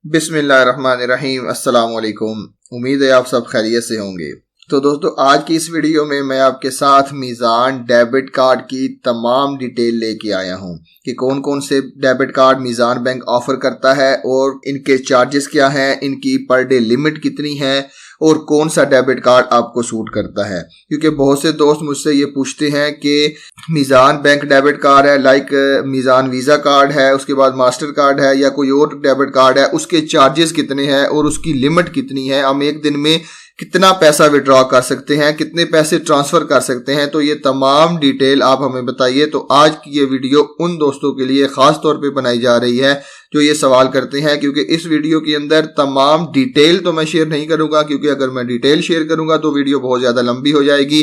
बिस्मिल्लाहिर्रहमानिर्रहीम। अस्सलाम वालेकुम। उम्मीद है आप सब खैरियत से होंगे। तो दोस्तों, आज की इस वीडियो में मैं आपके साथ मीज़ान डेबिट कार्ड की तमाम डिटेल लेके आया हूं कि कौन कौन से डेबिट कार्ड मीज़ान बैंक ऑफर करता है और इनके चार्जेस क्या हैं, इनकी पर डे लिमिट कितनी है और कौन सा डेबिट कार्ड आपको सूट करता है। क्योंकि बहुत से दोस्त मुझसे ये पूछते हैं कि मीज़ान बैंक डेबिट कार्ड है, लाइक मीज़ान वीज़ा कार्ड है, उसके बाद मास्टर कार्ड है या कोई और डेबिट कार्ड है, उसके चार्जेस कितने हैं और उसकी लिमिट कितनी है, हम एक दिन में कितना पैसा विड्रॉ कर सकते हैं, कितने पैसे ट्रांसफ़र कर सकते हैं। तो ये तमाम डिटेल आप हमें बताइए। तो आज की ये वीडियो उन दोस्तों के लिए ख़ास तौर पे बनाई जा रही है जो ये सवाल करते हैं, क्योंकि इस वीडियो के अंदर तमाम डिटेल तो मैं शेयर नहीं करूंगा, क्योंकि अगर मैं डिटेल शेयर करूंगा तो वीडियो बहुत ज़्यादा लंबी हो जाएगी।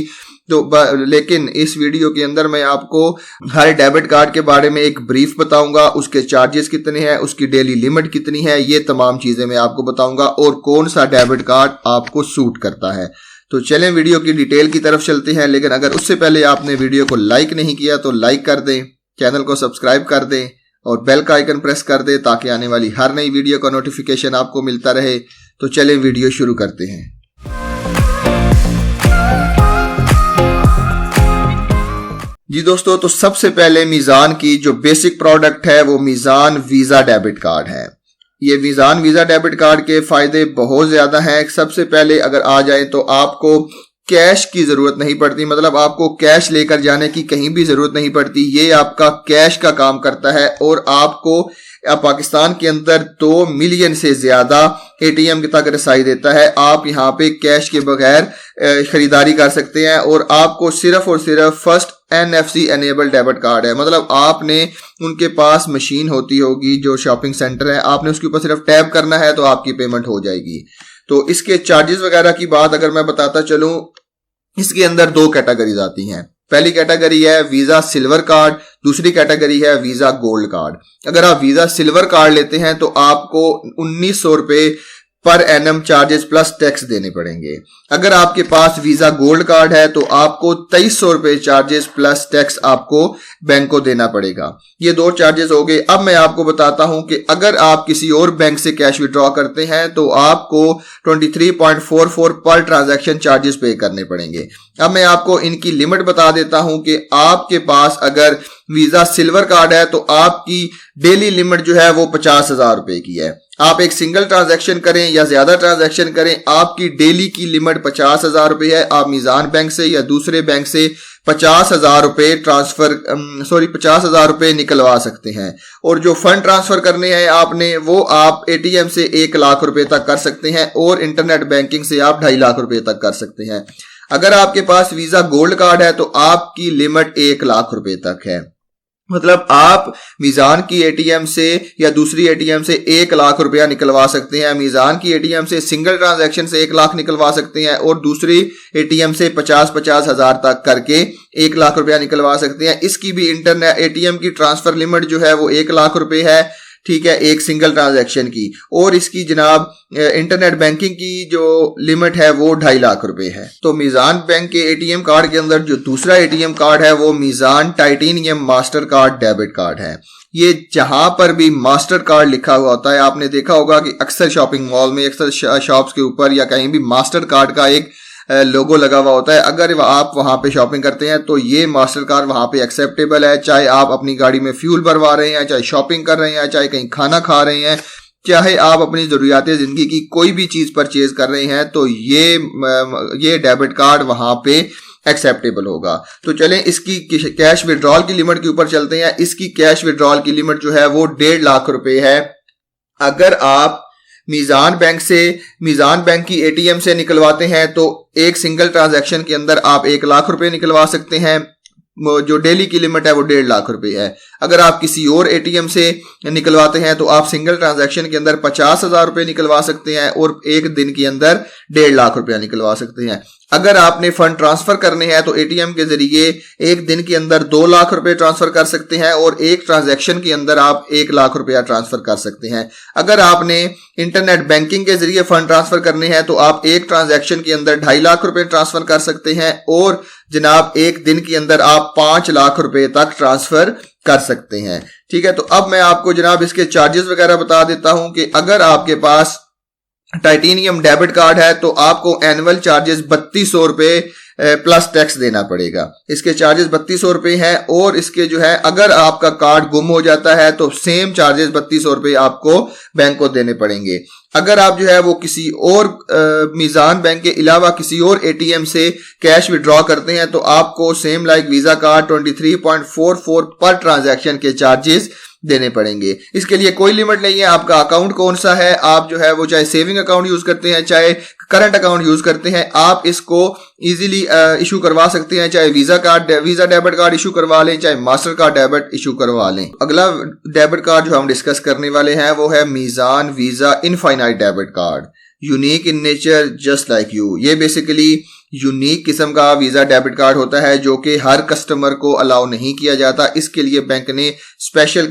तो लेकिन इस वीडियो के अंदर मैं आपको हर डेबिट कार्ड के बारे में एक ब्रीफ बताऊंगा, उसके चार्जेस कितने हैं, उसकी डेली लिमिट कितनी है, ये तमाम चीज़ें मैं आपको बताऊंगा और कौन सा डेबिट कार्ड आपको सूट करता है। तो चलें वीडियो की डिटेल की तरफ चलते हैं। लेकिन अगर उससे पहले आपने वीडियो को लाइक नहीं किया तो लाइक कर दें, चैनल को सब्सक्राइब कर दें और बेल का आइकन प्रेस कर दें ताकि आने वाली हर नई वीडियो का नोटिफिकेशन आपको मिलता रहे। तो चलें वीडियो शुरू करते हैं। जी दोस्तों, तो सबसे पहले मीज़ान की जो बेसिक प्रोडक्ट है वो मीज़ान वीज़ा डेबिट कार्ड है। ये मीज़ान वीज़ा डेबिट कार्ड के फ़ायदे बहुत ज़्यादा हैं। सबसे पहले अगर आ जाए तो आपको कैश की ज़रूरत नहीं पड़ती, मतलब आपको कैश लेकर जाने की कहीं भी ज़रूरत नहीं पड़ती। ये आपका कैश का काम करता है और आपको पाकिस्तान के अंदर 2 मिलियन से ज़्यादा ATM तक रसाई देता है। आप यहाँ पे कैश के बगैर ख़रीदारी कर सकते हैं और आपको सिर्फ और सिर्फ first NFC enable debit card है। मतलब आपने उनके पास मशीन होती होगी जो शॉपिंग सेंटर है, आपने उसके ऊपर सिर्फ टैप करना है तो आपकी पेमेंट हो जाएगी। तो इसके चार्जेस वगैरह की बात अगर मैं बताता चलूँ, इसके अंदर 2 कैटेगरीज आती हैं। पहली कैटेगरी है वीज़ा सिल्वर कार्ड, दूसरी कैटेगरी है वीज़ा गोल्ड कार्ड। अगर आप वीज़ा सिल्वर कार्ड लेते हैं तो आपको 1900 रुपये per annum charges plus tax देने पड़ेंगे। अगर आपके पास वीज़ा गोल्ड कार्ड है तो आपको 2300 रुपये चार्जेस प्लस टैक्स आपको बैंक को देना पड़ेगा। ये 2 चार्जेस हो गए। अब मैं आपको बताता हूं कि अगर आप किसी और बैंक से कैश विड्रॉ करते हैं तो आपको 23.44 पर ट्रांजैक्शन चार्जेस पे करने पड़ेंगे। अब मैं आपको इनकी लिमिट बता देता हूं कि आपके पास अगर वीज़ा सिल्वर कार्ड है तो आपकी डेली लिमिट जो है वो 50,000 रुपये की है। आप एक सिंगल ट्रांजैक्शन करें या ज्यादा ट्रांजैक्शन करें, आपकी डेली की लिमिट 50,000 रुपये है। आप मीज़ान बैंक से या दूसरे बैंक से 50,000 रुपये 50,000 रुपये निकलवा सकते हैं। और जो फंड ट्रांसफर करने हैं आपने, वो आप ATM से 1 लाख रुपए तक कर सकते हैं और इंटरनेट बैंकिंग से आप 2.5 लाख रुपए तक कर सकते हैं। अगर आपके पास वीज़ा गोल्ड कार्ड है तो आपकी लिमिट 1 लाख रुपए तक है। मतलब आप मीज़ान की ATM से या दूसरी ATM से 1 लाख रुपया निकलवा सकते हैं। मीज़ान की ATM से सिंगल ट्रांजैक्शन से 1 लाख निकलवा सकते हैं और दूसरी ATM से 50 हज़ार तक करके 1 लाख रुपया निकलवा सकते हैं। इसकी भी इंटरनेट ATM की ट्रांसफर लिमिट जो है वो 1 लाख रुपए है, ठीक है, एक सिंगल ट्रांजैक्शन की। और इसकी जनाब इंटरनेट बैंकिंग की जो लिमिट है वो 2.5 लाख रुपए है। तो मीज़ान बैंक के ATM कार्ड के अंदर जो दूसरा ATM कार्ड है वो Meezan titanium Mastercard debit card है। ये जहां पर भी मास्टर कार्ड लिखा हुआ होता है, आपने देखा होगा कि अक्सर शॉपिंग मॉल में, अक्सर शॉप्स के ऊपर या कहीं भी मास्टर कार्ड का एक लोगो लगा हुआ होता है। अगर आप वहां पे शॉपिंग करते हैं तो ये मास्टर कार्ड वहां पे एक्सेप्टेबल है। चाहे आप अपनी गाड़ी में फ्यूल भरवा रहे हैं, चाहे शॉपिंग कर रहे हैं, चाहे कहीं खाना खा रहे हैं, चाहे आप अपनी ज़रूरियात ज़िंदगी की कोई भी चीज़ परचेज कर रहे हैं, तो ये डेबिट कार्ड वहां पे एक्सेप्टेबल होगा। तो चलें इसकी कैश विड्रॉल की लिमिट के ऊपर चलते हैं। इसकी कैश विड्रॉल की लिमिट जो है वो 1.5 लाख रुपए है। अगर आप मीज़ान बैंक की ATM से निकलवाते हैं तो एक सिंगल ट्रांजैक्शन के अंदर आप 1 लाख रुपए निकलवा सकते हैं। जो डेली की लिमिट है वो 1.5 लाख रुपए है। अगर आप किसी और ATM से निकलवाते हैं तो आप सिंगल ट्रांजैक्शन के अंदर 50,000 रुपये निकलवा सकते हैं और एक दिन के अंदर 1.5 लाख रुपया निकलवा सकते हैं। अगर आपने फंड ट्रांसफर करने हैं तो एटीएम के जरिए एक दिन के अंदर 2 लाख रुपए ट्रांसफर कर सकते हैं और एक ट्रांजैक्शन के अंदर आप 1 लाख रुपया ट्रांसफर कर सकते हैं। अगर आपने इंटरनेट बैंकिंग के जरिए फंड ट्रांसफर करने हैं तो आप एक ट्रांजैक्शन के अंदर 2.5 लाख रुपए ट्रांसफर कर सकते हैं और जनाब एक दिन के अंदर आप 5 लाख रुपए तक ट्रांसफर कर सकते हैं। ठीक है, तो अब मैं आपको जनाब इसके चार्जेस वगैरह बता देता हूं कि अगर आपके पास टाइटेनियम डेबिट कार्ड है तो आपको एनुअल चार्जेस 3200 रुपए प्लस टैक्स देना पड़ेगा। इसके चार्जेस 3200 रुपए हैं और इसके जो है अगर आपका कार्ड गुम हो जाता है तो सेम चार्जेस 3200 रुपए आपको बैंक को देने पड़ेंगे। अगर आप जो है वो किसी और मीज़ान बैंक के अलावा किसी और एटीएम से कैश विड्रॉ करते हैं तो आपको सेम लाइक वीजा कार्ड 23.44 पर ट्रांजैक्शन के चार्जेस देने पड़ेंगे। इसके लिए कोई लिमिट नहीं है, आपका अकाउंट कौन सा है, आप जो है वो चाहे सेविंग अकाउंट यूज करते हैं चाहे करंट अकाउंट यूज करते हैं, आप इसको इजीली इशू करवा सकते हैं। चाहे वीजा डेबिट कार्ड इशू करवा लें, चाहे मास्टर कार्ड डेबिट इशू करवा लें। अगला डेबिट कार्ड जो हम डिस्कस करने वाले हैं वो है Meezan Visa infinite debit card, unique in nature just like you. ये बेसिकली यूनिक किस्म का वीजा डेबिट कार्ड होता है जो कि हर कस्टमर को अलाउ नहीं किया जाता। इसके लिए बैंक ने स्पेशल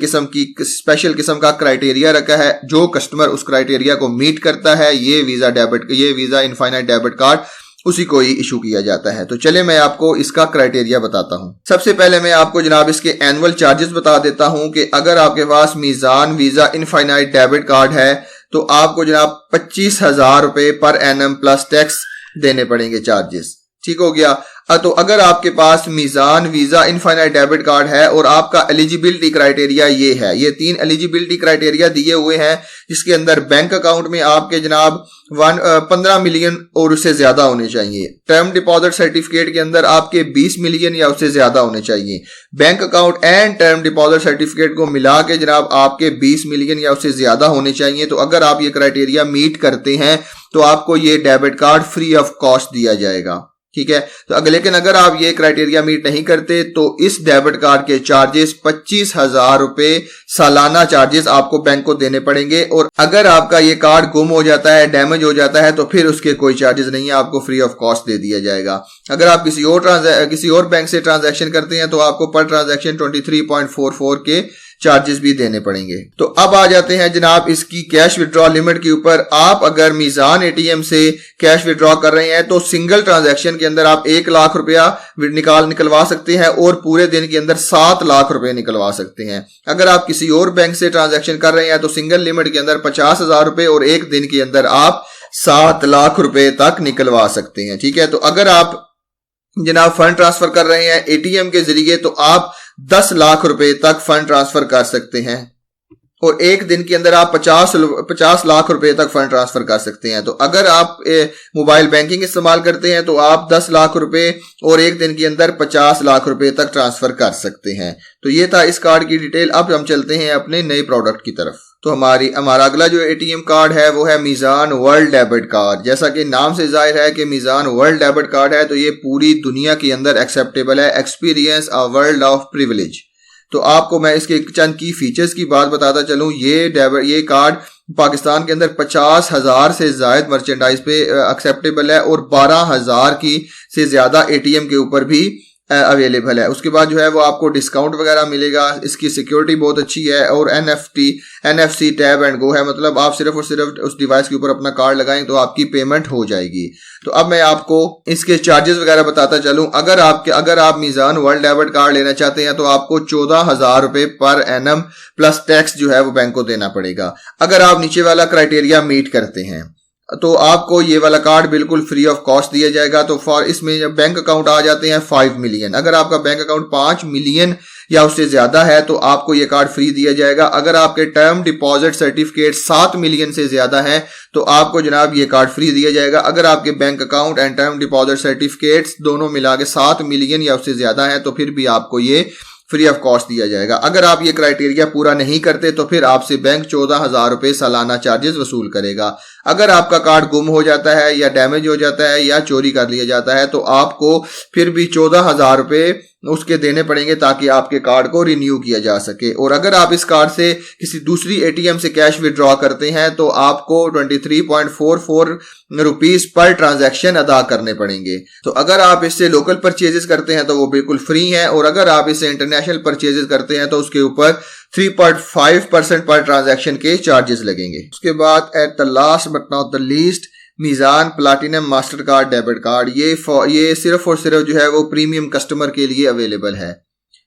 किस्म का क्राइटेरिया रखा है। जो कस्टमर उस क्राइटेरिया को मीट करता है ये वीजा इनफाइनाइट डेबिट कार्ड उसी को ही इशू किया जाता है। तो चले मैं आपको इसका क्राइटेरिया बताता हूं। सबसे पहले मैं आपको जनाब इसके एनुअल चार्जेस बता देता हूं कि अगर आपके पास मीज़ान वीजा इनफाइनाइट डेबिट कार्ड है तो आपको जनाब 25,000 रुपए पर एनम प्लस टैक्स देने पड़ेंगे चार्जेस। ठीक हो गया। तो अगर आपके पास मीज़ान वीजा इनफाइनाइट डेबिट कार्ड है और आपका एलिजिबिलिटी क्राइटेरिया ये है, ये 3 एलिजिबिलिटी क्राइटेरिया दिए हुए हैं जिसके अंदर बैंक अकाउंट में आपके जनाब 15 मिलियन और उससे ज्यादा होने चाहिए। टर्म डिपॉजिट सर्टिफिकेट के अंदर आपके 20 मिलियन या उससे ज्यादा होने चाहिए। Bank account and term deposit certificate को मिला के जनाब आपके 20 मिलियन या उससे ज्यादा होने चाहिए। तो अगर आप ये क्राइटेरिया मीट करते हैं तो आपको ये debit card free of cost दिया जाएगा। ठीक है, तो लेकिन अगर आप ये क्राइटेरिया मीट नहीं करते तो इस डेबिट कार्ड के चार्जेस 25,000 रुपए सालाना चार्जेस आपको बैंक को देने पड़ेंगे। और अगर आपका ये कार्ड गुम हो जाता है, डैमेज हो जाता है तो फिर उसके कोई चार्जेस नहीं है, आपको फ्री ऑफ कॉस्ट दे दिया जाएगा। अगर आप किसी और बैंक से ट्रांजैक्शन करते हैं तो आपको पर ट्रांजैक्शन 23.44 के चार्जेस भी देने पड़ेंगे। तो अब आ जाते हैं जनाब इसकी कैश विड्रॉ लिमिट के ऊपर। आप अगर मीज़ान एटीएम से कैश विड्रॉ कर रहे हैं तो सिंगल ट्रांजैक्शन के अंदर आप 1 लाख रुपया निकलवा सकते हैं और पूरे दिन के अंदर 7 लाख रुपए निकलवा सकते हैं। अगर आप किसी और बैंक से ट्रांजैक्शन कर रहे हैं तो सिंगल लिमिट के अंदर 50,000 रुपए और एक दिन के अंदर आप 7 लाख रुपए तक निकलवा सकते हैं। ठीक है, तो अगर आप जनाब फंड ट्रांसफर कर रहे हैं एटीएम के जरिए तो आप 10 लाख रुपए तक फंड ट्रांसफर कर सकते हैं और एक दिन के अंदर आप 50 लाख रुपए तक फंड ट्रांसफर कर सकते हैं। तो अगर आप मोबाइल बैंकिंग इस्तेमाल करते हैं तो आप 10 लाख रुपए और एक दिन के अंदर 50 लाख रुपए तक ट्रांसफर कर सकते हैं। तो ये था इस कार्ड की डिटेल। अब हम चलते हैं अपने नए प्रोडक्ट की तरफ। तो हमारा अगला जो एटीएम कार्ड है वो है मीज़ान वर्ल्ड डेबिट कार्ड। जैसा कि नाम से जाहिर है कि मीज़ान वर्ल्ड डेबिट कार्ड है तो ये पूरी दुनिया के अंदर एक्सेप्टेबल है। Experience a world of privilege. तो आपको मैं इसके चंद की फीचर्स की बात बताता चलूं। ये कार्ड पाकिस्तान के अंदर 50,000 से ज्यादा मर्चेंडाइज पे एक्सेप्टेबल है और 12,000 की से ज्यादा एटीएम के ऊपर भी अवेलेबल है। उसके बाद जो है वो आपको डिस्काउंट वगैरह मिलेगा। इसकी सिक्योरिटी बहुत अच्छी है और NFC टैब एंड गो है, मतलब आप सिर्फ और सिर्फ उस डिवाइस के ऊपर अपना कार्ड लगाएं तो आपकी पेमेंट हो जाएगी। तो अब मैं आपको इसके चार्जेस वगैरह बताता चलूं। अगर आप मीज़ान वर्ल्ड डेबिट कार्ड लेना चाहते हैं तो आपको 14,000 रुपए पर एनम प्लस टैक्स जो है वो बैंक को देना पड़ेगा। अगर आप नीचे वाला क्राइटेरिया मीट करते हैं तो आपको ये वाला कार्ड बिल्कुल फ्री ऑफ कॉस्ट दिया जाएगा। तो इसमें जब बैंक अकाउंट आ जाते हैं 5 मिलियन, अगर आपका बैंक अकाउंट 5 मिलियन या उससे ज्यादा है तो आपको ये कार्ड फ्री दिया जाएगा। अगर आपके टर्म डिपॉजिट सर्टिफिकेट 7 मिलियन से ज्यादा है तो आपको जनाब ये कार्ड फ्री दिया जाएगा। अगर आपके bank account and term deposit certificates दोनों मिला के 7 मिलियन या उससे ज्यादा है तो फिर भी आपको ये फ्री ऑफ कॉस्ट दिया जाएगा। अगर आप ये क्राइटेरिया पूरा नहीं करते तो फिर आपसे बैंक 14,000 रुपए सालाना चार्जेस वसूल करेगा। अगर आपका कार्ड गुम हो जाता है या डैमेज हो जाता है या चोरी कर लिया जाता है तो आपको फिर भी 14,000 रुपए उसके देने पड़ेंगे ताकि आपके कार्ड को रिन्यू किया जा सके। और अगर आप इस कार्ड से किसी दूसरी एटीएम से कैश विड्रॉ करते हैं तो आपको 23.44 रुपीस पर ट्रांजैक्शन अदा करने पड़ेंगे। तो अगर आप इससे लोकल परचेजेस करते हैं तो वो बिल्कुल फ्री है, और अगर आप इससे इंटरनेशनल परचेजेस करते हैं तो उसके ऊपर 3.5% पर ट्रांजैक्शन के चार्जेस लगेंगे। उसके बाद at the last but not the least, Meezan platinum Mastercard debit card, ये सिर्फ और सिर्फ जो है वो प्रीमियम कस्टमर के लिए अवेलेबल है।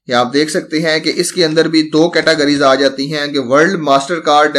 ये आप देख सकते हैं कि इसके अंदर भी दो कैटेगरीज आ जाती हैं कि world master card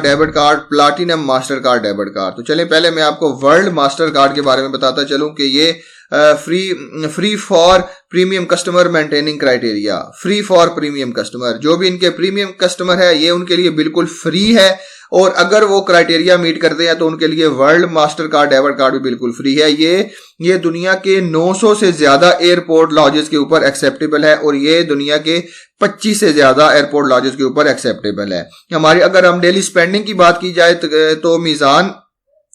debit card, platinum Mastercard debit card. तो चलें पहले मैं आपको वर्ल्ड मास्टर कार्ड के बारे में बताता चलूं कि ये free for premium customer maintaining criteria, free for premium customer, जो भी इनके प्रीमियम कस्टमर है ये उनके लिए बिल्कुल फ्री है, और अगर वो क्राइटेरिया मीट करते हैं तो उनके लिए world master card debit card भी बिल्कुल फ्री है। ये दुनिया के 900 से ज्यादा एयरपोर्ट लॉजेस के ऊपर एक्सेप्टेबल है, और ये दुनिया के 25 से ज्यादा एयरपोर्ट लॉजेस के ऊपर एक्सेप्टेबल है। हमारी अगर हम डेली स्पेंडिंग की बात की जाए तो मीज़ान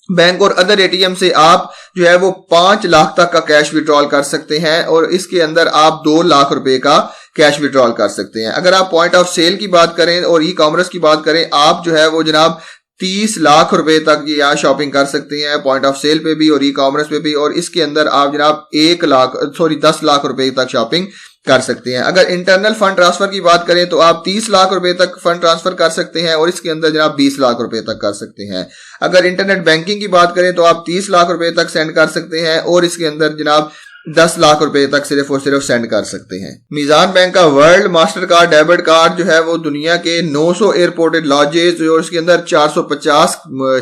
बैंक और अदर एटीएम से आप जो है वो 5 लाख तक का कैश विड्रॉल कर सकते हैं, और इसके अंदर आप 2 लाख रुपए का कैश विड्रॉल कर सकते हैं। अगर आप पॉइंट ऑफ सेल की बात करें और ई कॉमर्स की बात करें, आप जो है वो जनाब 30 लाख रुपए तक यहाँ शॉपिंग कर सकते हैं, पॉइंट ऑफ सेल पे भी और ई कॉमर्स पे भी, और इसके अंदर आप जनाब 10 लाख रुपए तक शॉपिंग कर सकते हैं। अगर इंटरनल फंड ट्रांसफर की बात करें तो आप 30 लाख रुपए तक फंड ट्रांसफर कर सकते हैं, और इसके अंदर जनाब 20 लाख रुपए तक कर सकते हैं। अगर इंटरनेट बैंकिंग की बात करें तो आप 30 लाख रुपए तक सेंड कर सकते हैं, और इसके अंदर जनाब 10 लाख रुपए तक सिर्फ और सिर्फ सेंड कर सकते हैं। मीज़ान बैंक का world master card debit card जो है वो दुनिया के 900 एयरपोर्टेड लॉजेस और इसके अंदर 450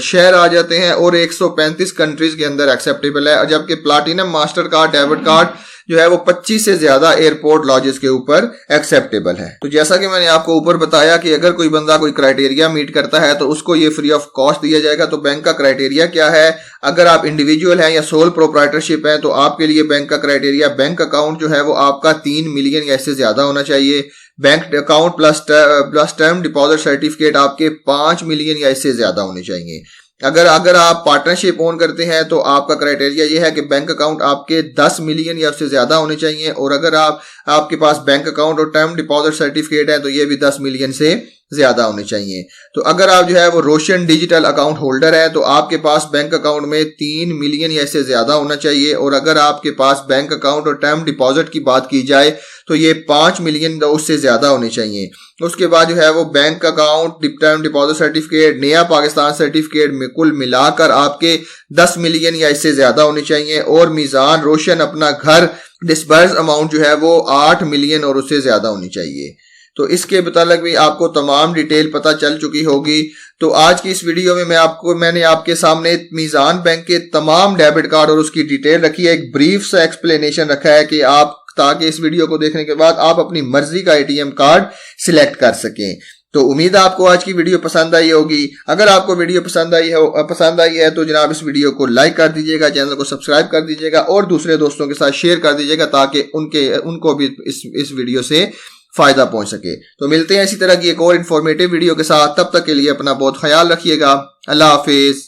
शहर आ जाते हैं, और 135 कंट्रीज के अंदर एक्सेप्टेबल है, जबकि platinum Mastercard debit card जो है वो 25 से ज्यादा एयरपोर्ट लॉजेस के ऊपर एक्सेप्टेबल है। तो जैसा कि मैंने आपको ऊपर बताया कि अगर कोई बंदा कोई क्राइटेरिया मीट करता है तो उसको ये फ्री ऑफ कॉस्ट दिया जाएगा। तो बैंक का क्राइटेरिया क्या है? अगर आप इंडिविजुअल हैं या सोल प्रोप्राइटरशिप है तो आपके लिए बैंक का क्राइटेरिया, बैंक अकाउंट जो है वो आपका 3 मिलियन या इससे ज्यादा होना चाहिए। Bank account plus term deposit certificate आपके 5 मिलियन या इससे ज्यादा होने चाहिए। अगर आप पार्टनरशिप ओन करते हैं तो आपका क्राइटेरिया ये है कि बैंक अकाउंट आपके 10 मिलियन या उससे ज्यादा होने चाहिए, और अगर आपके पास बैंक अकाउंट और टर्म डिपॉजिट सर्टिफिकेट है तो ये भी 10 मिलियन से ज्यादा होने चाहिए। तो अगर आप जो है वो रोशन डिजिटल अकाउंट होल्डर है तो आपके पास बैंक अकाउंट में 3 मिलियन या इससे ज्यादा होना चाहिए, और अगर आपके पास बैंक अकाउंट और टर्म डिपॉजिट की बात की जाए तो ये 5 मिलियन उससे ज्यादा होने चाहिए। उसके बाद जो है वो bank account, term deposit certificate, नया पाकिस्तान सर्टिफिकेट में कुल मिलाकर आपके 10 मिलियन या इससे ज्यादा होने चाहिए, और मीज़ान रोशन अपना घर डिस्बर्स अमाउंट जो है वो 8 मिलियन और उससे ज्यादा होनी चाहिए। तो इसके मुताबिक भी आपको तमाम डिटेल पता चल चुकी होगी। तो आज की इस वीडियो में मैंने आपके सामने मीज़ान बैंक के तमाम डेबिट कार्ड और उसकी डिटेल रखी है, एक ब्रीफ सा एक्सप्लेनेशन रखा है कि आप, ताकि इस वीडियो को देखने के बाद आप अपनी मर्जी का एटीएम कार्ड सिलेक्ट कर सकें। तो उम्मीद है आपको आज की वीडियो पसंद आई होगी। अगर आपको वीडियो पसंद आई है तो जनाब इस वीडियो को लाइक कर दीजिएगा, चैनल को सब्सक्राइब कर दीजिएगा और दूसरे दोस्तों के साथ शेयर कर दीजिएगा ताकि उनको भी इस वीडियो से फायदा पहुंच सके। तो मिलते हैं इसी तरह की एक और इन्फॉर्मेटिव वीडियो के साथ, तब तक के लिए अपना बहुत ख्याल रखिएगा। अल्लाह हाफिज।